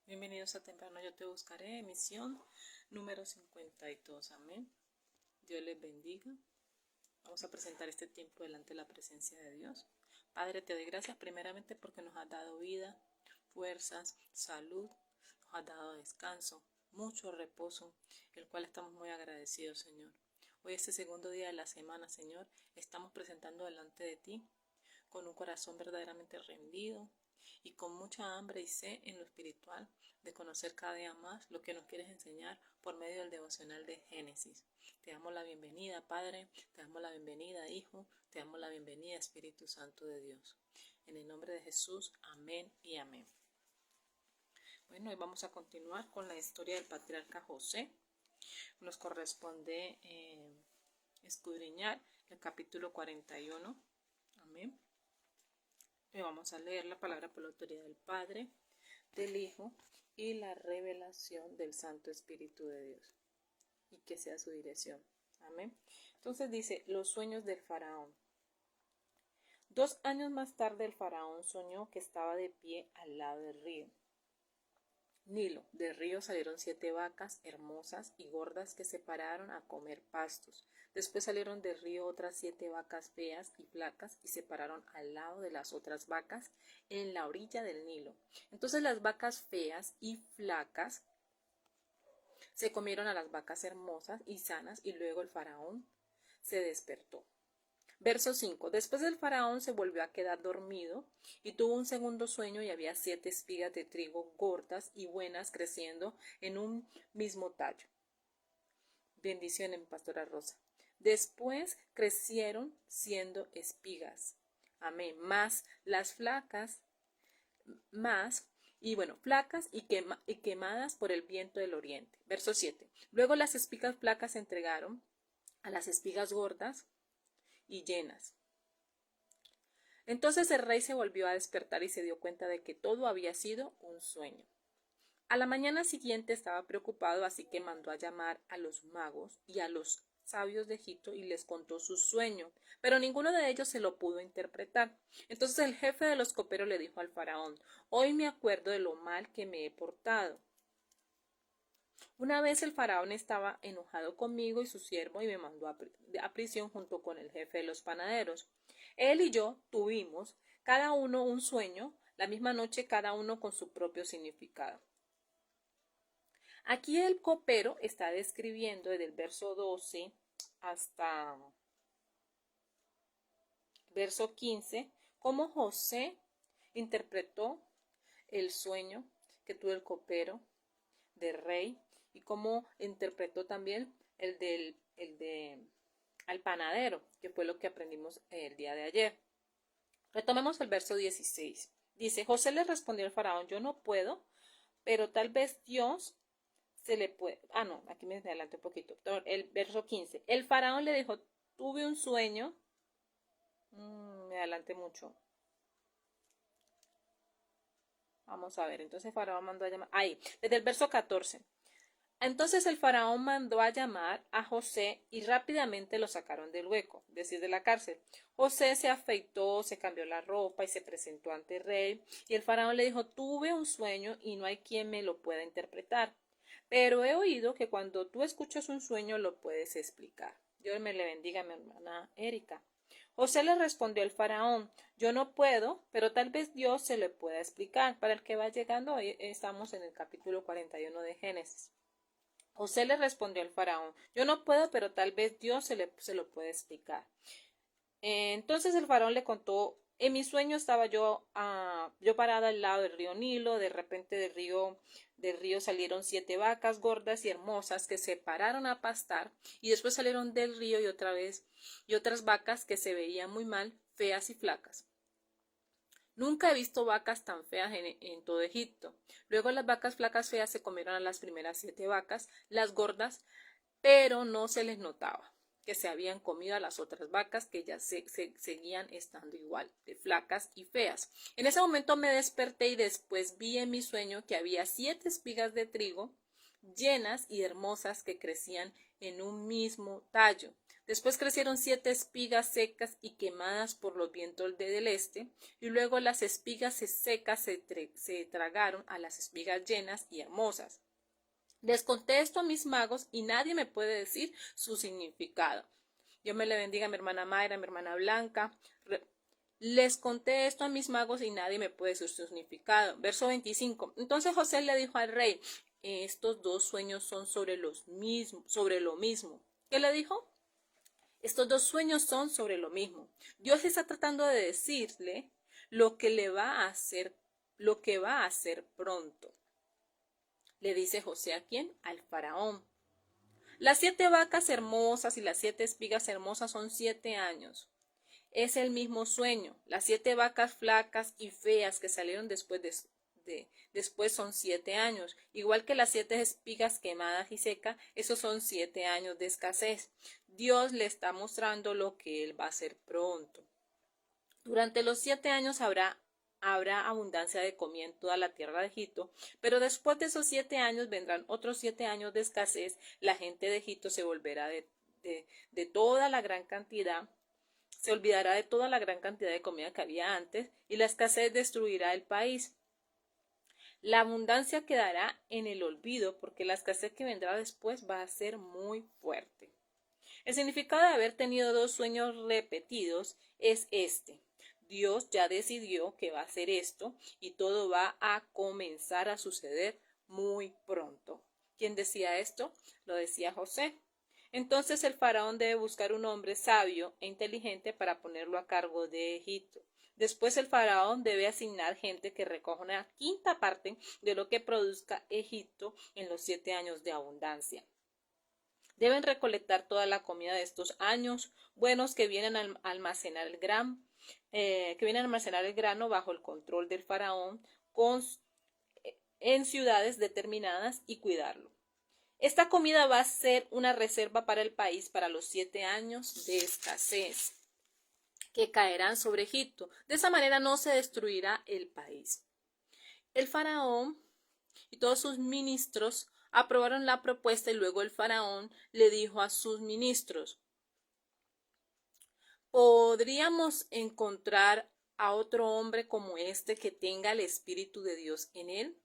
Bienvenidos a Temprano Yo Te Buscaré, emisión número 52. Amén. Dios les bendiga. Vamos a presentar este tiempo delante de la presencia de Dios. Padre, te doy gracias primeramente porque nos has dado vida, fuerzas, salud, nos has dado descanso, mucho reposo, el cual estamos muy agradecidos, Señor. Hoy, este segundo día de la semana, Señor, estamos presentando delante de ti con un corazón verdaderamente rendido y con mucha hambre y sed en lo espiritual de conocer cada día más lo que nos quieres enseñar por medio del devocional de Génesis. Te damos la bienvenida, Padre, te damos la bienvenida, Hijo, te damos la bienvenida, Espíritu Santo de Dios. En el nombre de Jesús, amén y amén. Bueno, hoy vamos a continuar con la historia del patriarca José. Nos corresponde escudriñar el capítulo 41. Amén. Y vamos a leer la palabra por la autoridad del Padre, del Hijo y la revelación del Santo Espíritu de Dios. Y que sea su dirección. Amén. Entonces dice, los sueños del faraón. 2 años más tarde el faraón soñó que estaba de pie al lado del río Nilo. Del río salieron 7 vacas hermosas y gordas que se pararon a comer pastos. Después salieron del río otras 7 vacas feas y flacas y se pararon al lado de las otras vacas en la orilla del Nilo. Entonces las vacas feas y flacas se comieron a las vacas hermosas y sanas y luego el faraón se despertó. Verso 5. Después el faraón se volvió a quedar dormido y tuvo un segundo sueño y había 7 espigas de trigo gordas y buenas creciendo en un mismo tallo. Bendiciones, Pastora Rosa. Después crecieron siendo espigas. Amén. Más las flacas, flacas y quemadas por el viento del oriente. Verso 7. Luego las espigas flacas se entregaron a las espigas gordas y llenas. Entonces el rey se volvió a despertar y se dio cuenta de que todo había sido un sueño. A la mañana siguiente estaba preocupado, así que mandó a llamar a los magos y a los sabios de Egipto y les contó su sueño, pero ninguno de ellos se lo pudo interpretar. Entonces el jefe de los coperos le dijo al faraón, hoy me acuerdo de lo mal que me he portado. Una vez el faraón estaba enojado conmigo y su siervo y me mandó a prisión junto con el jefe de los panaderos. Él y yo tuvimos cada uno un sueño, la misma noche cada uno con su propio significado. Aquí el copero está describiendo desde el verso 12 hasta verso 15 cómo José interpretó el sueño que tuvo el copero del rey y cómo interpretó también el de al panadero, que fue lo que aprendimos el día de ayer. Retomemos el verso 16. Dice, José le respondió al faraón, yo no puedo, pero tal vez Dios se le puede. Aquí me adelanté un poquito. El verso 15. El faraón le dijo, tuve un sueño. Me adelanté mucho. Vamos a ver, entonces el faraón mandó a llamar. Ahí, desde el verso 14. Entonces el faraón mandó a llamar a José y rápidamente lo sacaron del hueco, es decir, de la cárcel. José se afeitó, se cambió la ropa y se presentó ante el rey. Y el faraón le dijo, tuve un sueño y no hay quien me lo pueda interpretar. Pero he oído que cuando tú escuchas un sueño lo puedes explicar. Dios me le bendiga a mi hermana Erika. José le respondió al faraón, yo no puedo, pero tal vez Dios se le pueda explicar. Para el que va llegando, hoy estamos en el capítulo 41 de Génesis. José le respondió al faraón, yo no puedo, pero tal vez Dios se lo puede explicar. Entonces el faraón le contó, en mi sueño estaba yo parada al lado del río Nilo, de repente del río salieron 7 vacas gordas y hermosas que se pararon a pastar y después salieron del río y otras vacas que se veían muy mal, feas y flacas. Nunca he visto vacas tan feas en todo Egipto. Luego las vacas flacas feas se comieron a las primeras 7 vacas, las gordas, pero no se les notaba que se habían comido a las otras vacas que ya seguían estando igual, de flacas y feas. En ese momento me desperté y después vi en mi sueño que había 7 espigas de trigo llenas y hermosas que crecían en un mismo tallo. Después crecieron 7 espigas secas y quemadas por los vientos del este, y luego las espigas secas se tragaron a las espigas llenas y hermosas. Les conté esto a mis magos y nadie me puede decir su significado. Dios me le bendiga a mi hermana Mayra, a mi hermana Blanca. Les conté esto a mis magos y nadie me puede decir su significado. Verso 25. Entonces José le dijo al rey, estos 2 sueños son sobre lo mismo. ¿Qué le dijo? Estos 2 sueños son sobre lo mismo. Dios está tratando de decirle lo que va a hacer pronto. Le dice José ¿a quién? Al faraón. Las 7 vacas hermosas y las 7 espigas hermosas son 7 años. Es el mismo sueño. Las 7 vacas flacas y feas que salieron después son 7 años. Igual que las 7 espigas quemadas y secas, esos son 7 años de escasez. Dios le está mostrando lo que él va a hacer pronto. Durante los 7 años habrá abundancia de comida en toda la tierra de Egipto, pero después de esos 7 años vendrán otros 7 años de escasez. La gente de Egipto se volverá de toda la gran cantidad, se olvidará de toda la gran cantidad de comida que había antes, y la escasez destruirá el país. La abundancia quedará en el olvido, porque la escasez que vendrá después va a ser muy fuerte. El significado de haber tenido 2 sueños repetidos es este. Dios ya decidió que va a hacer esto y todo va a comenzar a suceder muy pronto. ¿Quién decía esto? Lo decía José. Entonces el faraón debe buscar un hombre sabio e inteligente para ponerlo a cargo de Egipto. Después el faraón debe asignar gente que recoja una 1/5 parte de lo que produzca Egipto en los 7 años de abundancia. Deben recolectar toda la comida de estos años buenos que vienen a almacenar el grano bajo el control del faraón en ciudades determinadas y cuidarlo. Esta comida va a ser una reserva para el país para los 7 años de escasez que caerán sobre Egipto. De esa manera no se destruirá el país. El faraón y todos sus ministros aprobaron la propuesta y luego el faraón le dijo a sus ministros, ¿podríamos encontrar a otro hombre como este que tenga el Espíritu de Dios en él?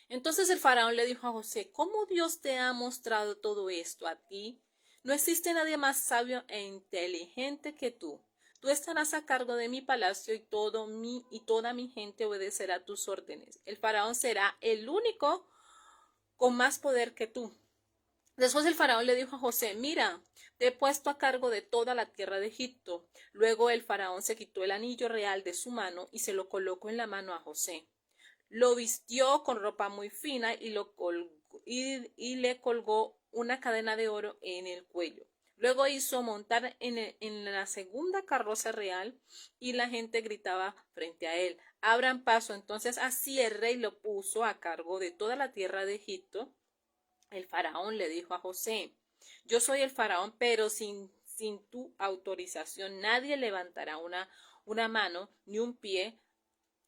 Entonces el faraón le dijo a José, ¿cómo Dios te ha mostrado todo esto a ti? No existe nadie más sabio e inteligente que tú. Tú estarás a cargo de mi palacio y toda mi gente obedecerá tus órdenes. El faraón será el único con más poder que tú. Después el faraón le dijo a José, mira, te he puesto a cargo de toda la tierra de Egipto. Luego el faraón se quitó el anillo real de su mano y se lo colocó en la mano a José. Lo vistió con ropa muy fina y le colgó una cadena de oro en el cuello. Luego hizo montar en la segunda carroza real y la gente gritaba frente a él, abran paso. Entonces así el rey lo puso a cargo de toda la tierra de Egipto. El faraón le dijo a José, yo soy el faraón, pero sin tu autorización nadie levantará una mano ni un pie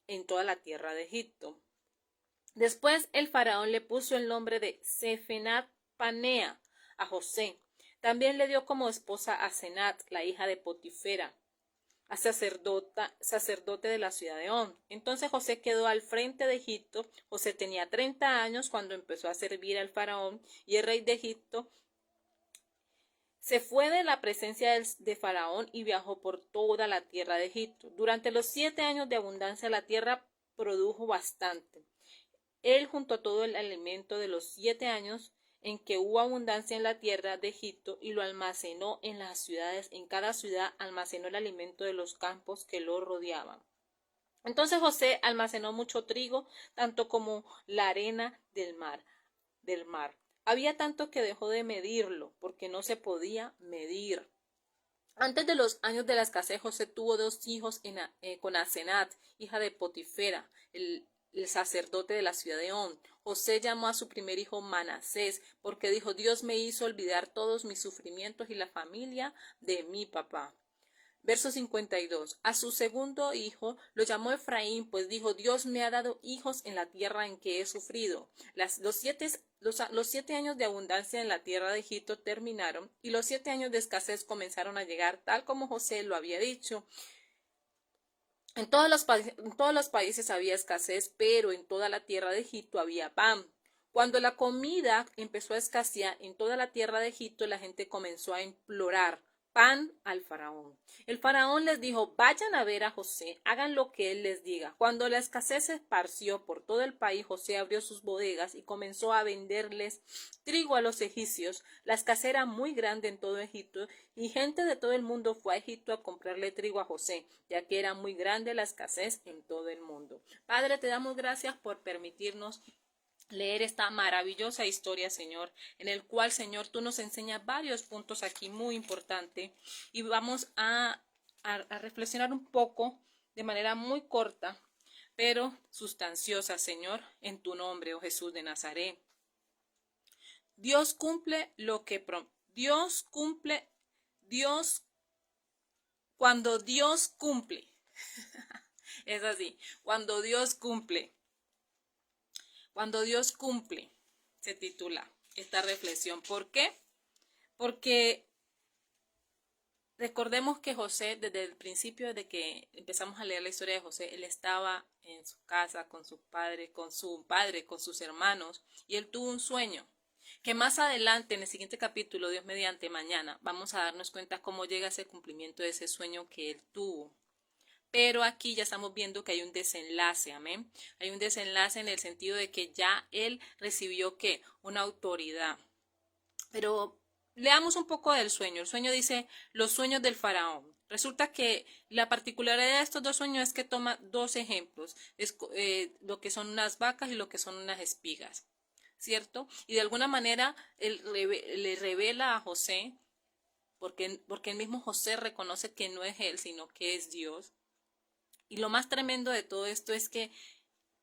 en toda la tierra de Egipto. Después el faraón le puso el nombre de Sefenat Panea a José. También le dio como esposa a Senat, la hija de Potifera, a sacerdote de la ciudad de On. Entonces José quedó al frente de Egipto. José tenía 30 años cuando empezó a servir al faraón, y el rey de Egipto se fue de la presencia de faraón y viajó por toda la tierra de Egipto. Durante los 7 años de abundancia la tierra produjo bastante. Él juntó todo el alimento de los 7 años en que hubo abundancia en la tierra de Egipto y lo almacenó en las ciudades. En cada ciudad almacenó el alimento de los campos que lo rodeaban. Entonces José almacenó mucho trigo, tanto como la arena del mar. Había tanto que dejó de medirlo, porque no se podía medir. Antes de los años de la escasez, José tuvo 2 hijos con Asenat, hija de Potifera, el sacerdote de la ciudad de On. José llamó a su primer hijo Manasés, porque dijo, Dios me hizo olvidar todos mis sufrimientos y la familia de mi papá. Verso 52. A su segundo hijo lo llamó Efraín, pues dijo, Dios me ha dado hijos en la tierra en que he sufrido. Los 7 años de abundancia en la tierra de Egipto terminaron y los 7 años de escasez comenzaron a llegar, tal como José lo había dicho. En todos los países había escasez, pero en toda la tierra de Egipto había pan. Cuando la comida empezó a escasear en toda la tierra de Egipto, la gente comenzó a implorar pan al faraón. El faraón les dijo, vayan a ver a José, hagan lo que él les diga. Cuando la escasez se esparció por todo el país, José abrió sus bodegas y comenzó a venderles trigo a los egipcios. La escasez era muy grande en todo Egipto y gente de todo el mundo fue a Egipto a comprarle trigo a José, ya que era muy grande la escasez en todo el mundo. Padre, te damos gracias por permitirnos leer esta maravillosa historia, Señor, en el cual, Señor, tú nos enseñas varios puntos aquí muy importantes y vamos a reflexionar un poco de manera muy corta, pero sustanciosa, Señor, en tu nombre, oh Jesús de Nazaret. Dios cumple lo que Dios cumple, cuando Dios cumple. Es así, cuando Dios cumple. Cuando Dios cumple, se titula esta reflexión. ¿Por qué? Porque recordemos que José, desde el principio, desde que empezamos a leer la historia de José, él estaba en su casa con su padre, con sus hermanos, y él tuvo un sueño, que más adelante, en el siguiente capítulo, Dios mediante mañana, vamos a darnos cuenta cómo llega ese cumplimiento de ese sueño que él tuvo. Pero aquí ya estamos viendo que hay un desenlace, amén. Hay un desenlace en el sentido de que ya él recibió ¿qué? Una autoridad. Pero leamos un poco del sueño. El sueño dice los sueños del faraón. Resulta que la particularidad de estos dos sueños es que toma dos ejemplos, lo que son unas vacas y lo que son unas espigas, ¿cierto? Y de alguna manera él le revela a José, porque el mismo José reconoce que no es él, sino que es Dios. Y lo más tremendo de todo esto es que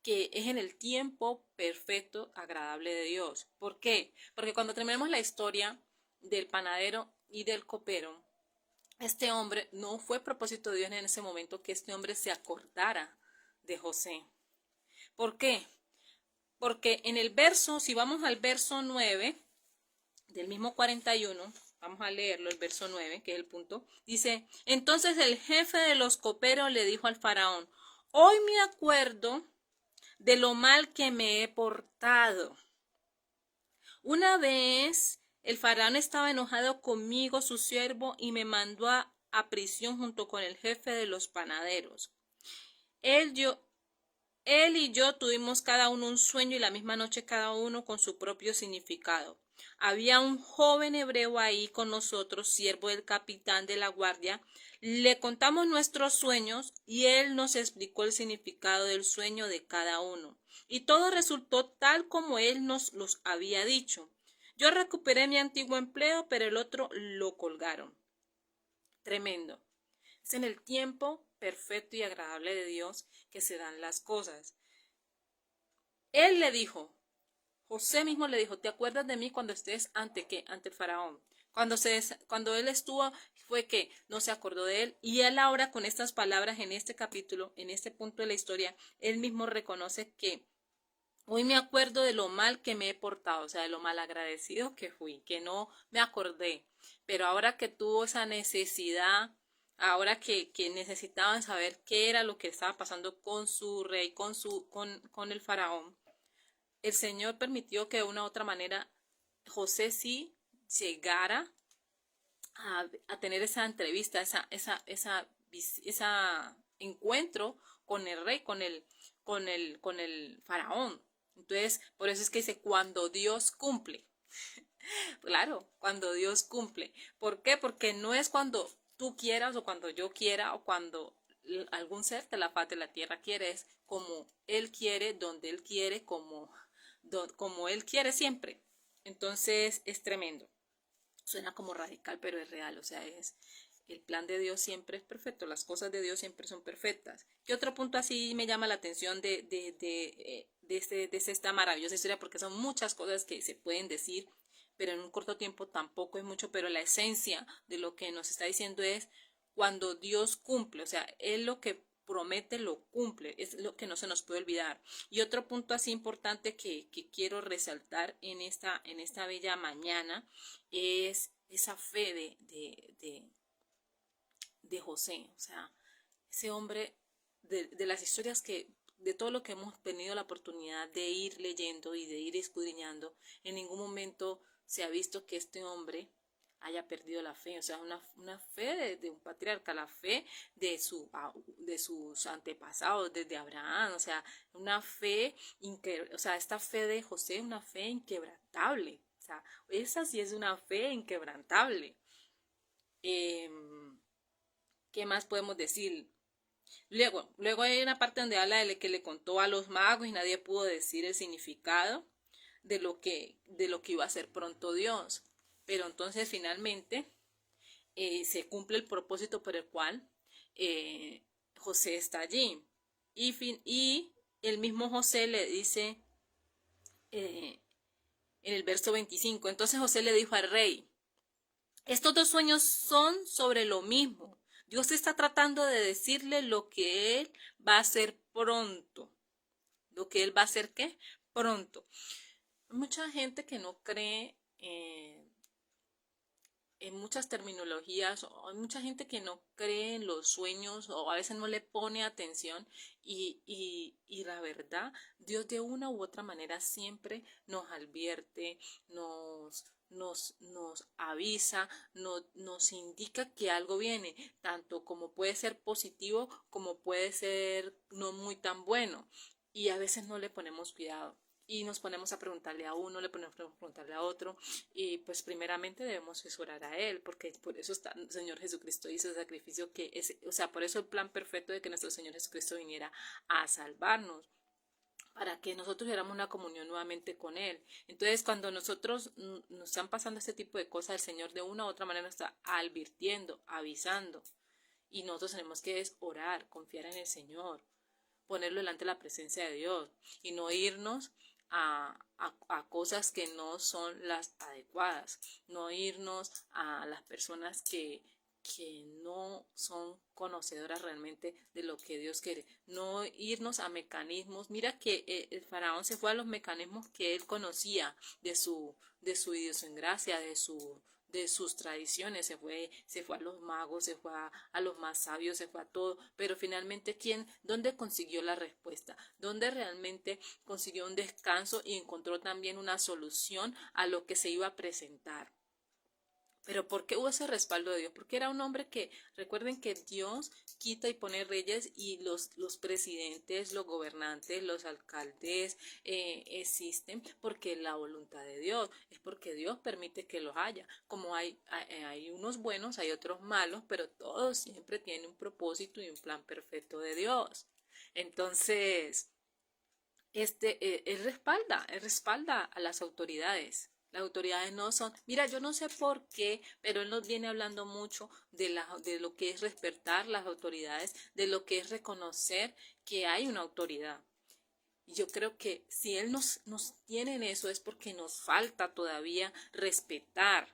es en el tiempo perfecto, agradable de Dios. ¿Por qué? Porque cuando terminemos la historia del panadero y del copero, este hombre, no fue propósito de Dios en ese momento que este hombre se acordara de José. ¿Por qué? Porque en el verso, si vamos al verso 9 del mismo 41, vamos a leerlo, el verso 9, que es el punto, dice, entonces el jefe de los coperos le dijo al faraón, hoy me acuerdo de lo mal que me he portado. Una vez el faraón estaba enojado conmigo, su siervo, y me mandó a prisión junto con el jefe de los panaderos. Él y yo tuvimos cada uno un sueño y la misma noche cada uno con su propio significado. Había un joven hebreo ahí con nosotros, siervo del capitán de la guardia. Le contamos nuestros sueños y él nos explicó el significado del sueño de cada uno. Y todo resultó tal como él nos los había dicho. Yo recuperé mi antiguo empleo, pero el otro lo colgaron. Tremendo. Es en el tiempo perfecto y agradable de Dios que se dan las cosas. Él le dijo, José mismo le dijo, ¿te acuerdas de mí cuando estés ante el faraón? Cuando él estuvo, fue que no se acordó de él. Y él ahora con estas palabras en este capítulo, en este punto de la historia, él mismo reconoce que hoy me acuerdo de lo mal que me he portado, o sea, de lo mal agradecido que fui, que no me acordé. Pero ahora que tuvo esa necesidad, ahora que necesitaban saber qué era lo que estaba pasando con su rey, con el faraón, el Señor permitió que de una u otra manera José sí llegara a tener esa entrevista, ese encuentro con el rey, con el faraón. Entonces, por eso es que dice, cuando Dios cumple. Claro, cuando Dios cumple. ¿Por qué? Porque no es cuando tú quieras o cuando yo quiera o cuando algún ser de la faz de la tierra quiere, es como Él quiere, donde Él quiere, como Él quiere siempre. Entonces es tremendo. Suena como radical, pero es real. O sea, el plan de Dios siempre es perfecto. Las cosas de Dios siempre son perfectas. ¿Qué otro punto así me llama la atención de esta maravillosa historia? Porque son muchas cosas que se pueden decir, pero en un corto tiempo tampoco es mucho. Pero la esencia de lo que nos está diciendo es cuando Dios cumple, o sea, Él lo que promete lo cumple, es lo que no se nos puede olvidar. Y otro punto así importante que quiero resaltar en esta bella mañana es esa fe de José, o sea, ese hombre de las historias de todo lo que hemos tenido la oportunidad de ir leyendo y de ir escudriñando, en ningún momento se ha visto que este hombre haya perdido la fe, o sea, una fe de un patriarca, la fe de sus antepasados, desde Abraham, o sea, una fe, o sea, esta fe de José, una fe inquebrantable, o sea, esa sí es una fe inquebrantable. Eh, ¿Qué más podemos decir? Luego hay una parte donde habla de que le contó a los magos y nadie pudo decir el significado de lo que iba a hacer pronto Dios. Pero entonces finalmente se cumple el propósito por el cual José está allí. Y el mismo José le dice eh, en el verso 25, entonces José le dijo al rey, estos dos sueños son sobre lo mismo. Dios está tratando de decirle lo que Él va a hacer pronto. Lo que Él va a hacer, ¿qué? Pronto. Hay mucha gente que no cree en muchas terminologías, o hay mucha gente que no cree en los sueños o a veces no le pone atención y la verdad, Dios de una u otra manera siempre nos advierte, nos avisa, nos indica que algo viene, tanto como puede ser positivo como puede ser no muy tan bueno y a veces no le ponemos cuidado. Y nos ponemos a preguntarle a uno, le ponemos a preguntarle a otro, y pues primeramente debemos orar a Él, porque por eso está, el Señor Jesucristo hizo el sacrificio que es, o sea, por eso el plan perfecto de que nuestro Señor Jesucristo viniera a salvarnos, para que nosotros tuviéramos una comunión nuevamente con Él. Entonces, cuando nosotros nos están pasando este tipo de cosas, el Señor de una u otra manera nos está advirtiendo, avisando, y nosotros tenemos que orar, confiar en el Señor, ponerlo delante de la presencia de Dios y no irnos a cosas que no son las adecuadas, no irnos a las personas que no son conocedoras realmente de lo que Dios quiere, no irnos a mecanismos. Mira que el faraón se fue a los mecanismos que él conocía de su idiosincrasia, de sus tradiciones, se fue a los magos, se fue a los más sabios, se fue a todo, pero finalmente ¿dónde consiguió la respuesta? ¿Dónde realmente consiguió un descanso y encontró también una solución a lo que se iba a presentar? Pero ¿por qué hubo ese respaldo de Dios? Porque era un hombre que, recuerden que Dios quita y pone reyes y los presidentes, los gobernantes, los alcaldes existen porque la voluntad de Dios, es porque Dios permite que los haya. Como hay unos buenos, hay otros malos, pero todos siempre tienen un propósito y un plan perfecto de Dios. Entonces, él respalda a las autoridades. Las autoridades no son, mira, yo no sé por qué, pero él nos viene hablando mucho de lo que es respetar las autoridades, de lo que es reconocer que hay una autoridad. Y yo creo que si él nos tiene en eso es porque nos falta todavía respetar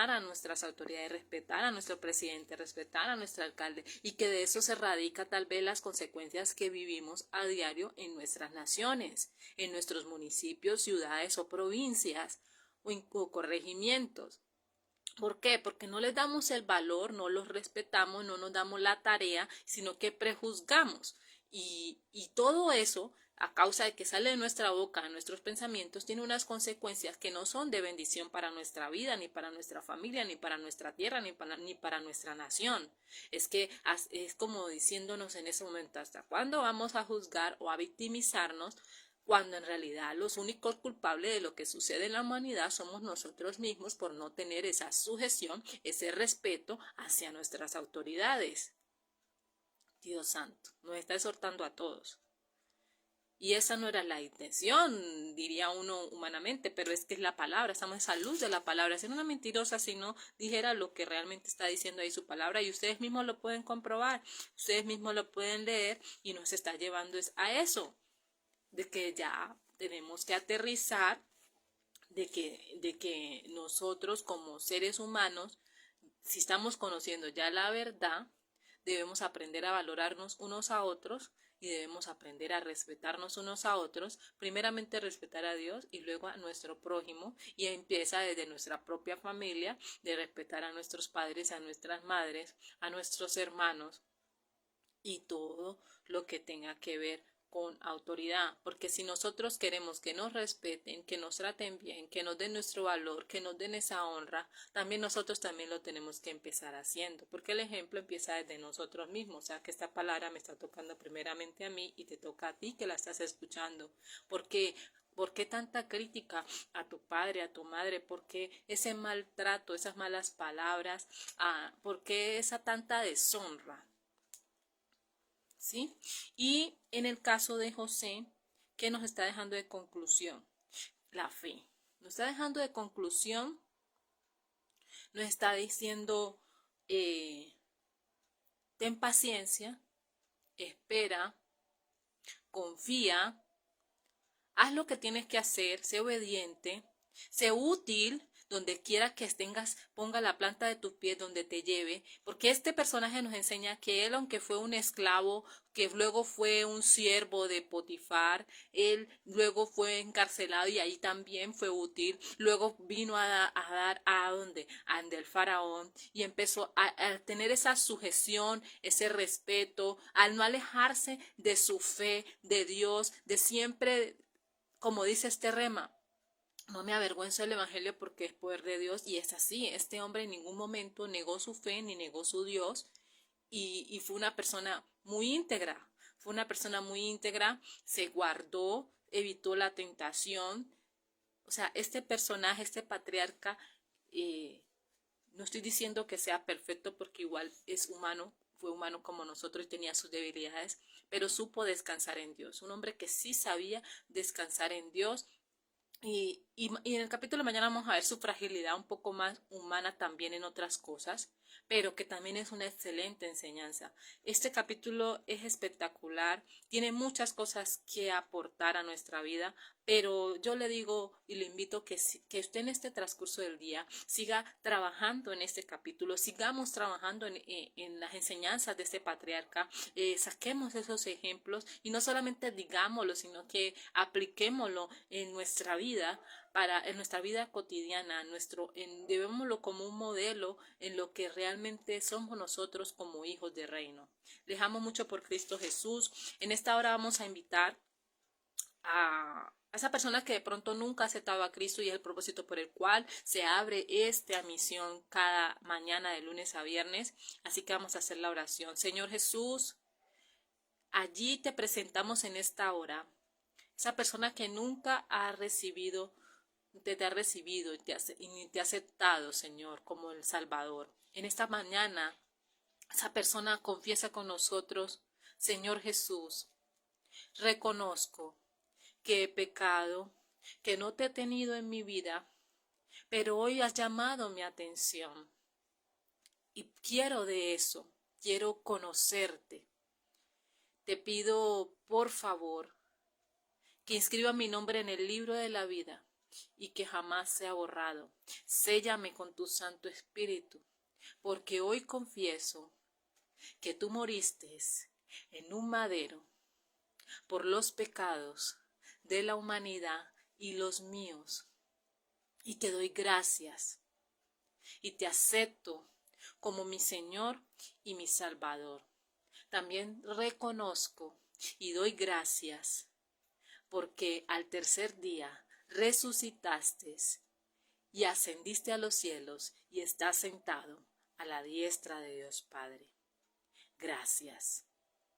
a nuestras autoridades, respetar a nuestro presidente, respetar a nuestro alcalde y que de eso se radica tal vez las consecuencias que vivimos a diario en nuestras naciones, en nuestros municipios, ciudades o provincias o corregimientos. ¿Por qué? Porque no les damos el valor, no los respetamos, no nos damos la tarea, sino que prejuzgamos. Y todo eso, a causa de que sale de nuestra boca, de nuestros pensamientos, tiene unas consecuencias que no son de bendición para nuestra vida, ni para nuestra familia, ni para nuestra tierra, ni para nuestra nación. Es como diciéndonos en ese momento, ¿hasta cuándo vamos a juzgar o a victimizarnos? Cuando en realidad los únicos culpables de lo que sucede en la humanidad somos nosotros mismos por no tener esa sujeción, ese respeto hacia nuestras autoridades. Dios santo, nos está exhortando a todos. Y esa no era la intención, diría uno humanamente, pero es que es la palabra, estamos a luz de la palabra. Ser una mentirosa si no dijera lo que realmente está diciendo ahí su palabra, y ustedes mismos lo pueden comprobar, ustedes mismos lo pueden leer, y nos está llevando a eso, de que ya tenemos que aterrizar, de que nosotros como seres humanos si estamos conociendo ya la verdad, debemos aprender a valorarnos unos a otros y debemos aprender a respetarnos unos a otros, primeramente respetar a Dios y luego a nuestro prójimo, y empieza desde nuestra propia familia, de respetar a nuestros padres, a nuestras madres, a nuestros hermanos y todo lo que tenga que ver con autoridad, porque si nosotros queremos que nos respeten, que nos traten bien, que nos den nuestro valor, que nos den esa honra, también nosotros también lo tenemos que empezar haciendo, porque el ejemplo empieza desde nosotros mismos, o sea que esta palabra me está tocando primeramente a mí y te toca a ti que la estás escuchando, porque ¿por qué tanta crítica a tu padre, a tu madre? ¿Por qué ese maltrato, esas malas palabras? ¿Por qué esa tanta deshonra? ¿Sí? Y en el caso de José, ¿qué nos está dejando de conclusión? La fe. Nos está dejando de conclusión, nos está diciendo, ten paciencia, espera, confía, haz lo que tienes que hacer, sé obediente, sé útil donde quiera que tengas, ponga la planta de tus pies donde te lleve, porque este personaje nos enseña que él, aunque fue un esclavo, que luego fue un siervo de Potifar, él luego fue encarcelado y ahí también fue útil, luego vino a dar a donde, ante el faraón y empezó a tener esa sujeción, ese respeto, al no alejarse de su fe, de Dios, de siempre, como dice este rema, no me avergüenzo del Evangelio porque es poder de Dios, y es así. Este hombre en ningún momento negó su fe ni negó su Dios, y fue una persona muy íntegra. Fue una persona muy íntegra, se guardó, evitó la tentación. O sea, este personaje, este patriarca, no estoy diciendo que sea perfecto porque igual es humano, fue humano como nosotros y tenía sus debilidades, pero supo descansar en Dios. Un hombre que sí sabía descansar en Dios. Y en el capítulo de mañana vamos a ver su fragilidad un poco más humana también en otras cosas, pero que también es una excelente enseñanza. Este capítulo es espectacular, tiene muchas cosas que aportar a nuestra vida, pero yo le digo y le invito que usted en este transcurso del día siga trabajando en este capítulo, sigamos trabajando en las enseñanzas de este patriarca, saquemos esos ejemplos y no solamente digámoslo, sino que apliquémoslo en nuestra vida, en nuestra vida cotidiana, debémoslo como un modelo en lo que realmente somos nosotros como hijos de reino. Les amo mucho por Cristo Jesús. En esta hora vamos a invitar a esa persona que de pronto nunca aceptaba a Cristo, y es el propósito por el cual se abre esta misión cada mañana de lunes a viernes. Así que vamos a hacer la oración. Señor Jesús, allí te presentamos en esta hora esa persona que nunca ha recibido, te ha recibido y ni te ha aceptado, Señor, como el Salvador. En esta mañana, esa persona confiesa con nosotros: Señor Jesús, reconozco que he pecado, que no te he tenido en mi vida, pero hoy has llamado mi atención y quiero de eso, quiero conocerte. Te pido, por favor, que inscriba mi nombre en el libro de la vida y que jamás sea borrado. Séllame con tu Santo Espíritu, porque hoy confieso que tú moriste en un madero por los pecados de la humanidad y los míos, y te doy gracias y te acepto como mi Señor y mi Salvador. También reconozco y doy gracias porque al tercer día resucitaste y ascendiste a los cielos y estás sentado a la diestra de Dios Padre. Gracias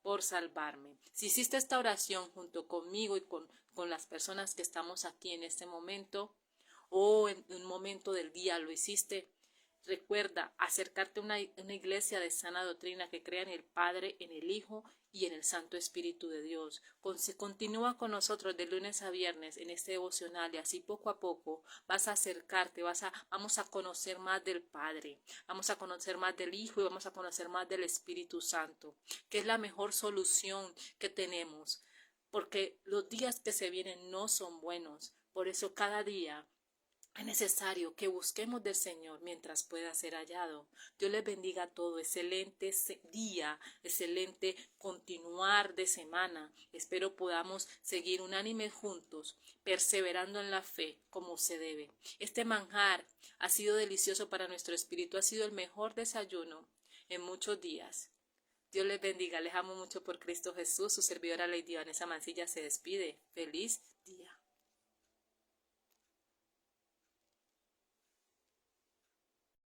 por salvarme. Si hiciste esta oración junto conmigo y con las personas que estamos aquí en este momento, o en un momento del día lo hiciste, recuerda acercarte a una iglesia de sana doctrina que crea en el Padre, en el Hijo y en el Santo Espíritu de Dios. Continúa con nosotros de lunes a viernes en este devocional, y así poco a poco vas a acercarte, vamos a conocer más del Padre, vamos a conocer más del Hijo y vamos a conocer más del Espíritu Santo, que es la mejor solución que tenemos, porque los días que se vienen no son buenos. Por eso cada día Es necesario que busquemos del Señor mientras pueda ser hallado. Dios les bendiga a todos. Excelente día, excelente continuar de semana. Espero podamos seguir unánimes juntos, perseverando en la fe como se debe. Este manjar ha sido delicioso para nuestro espíritu. Ha sido el mejor desayuno en muchos días. Dios les bendiga. Les amo mucho por Cristo Jesús. Su servidora Lady Vanessa Mancilla se despide. Feliz día.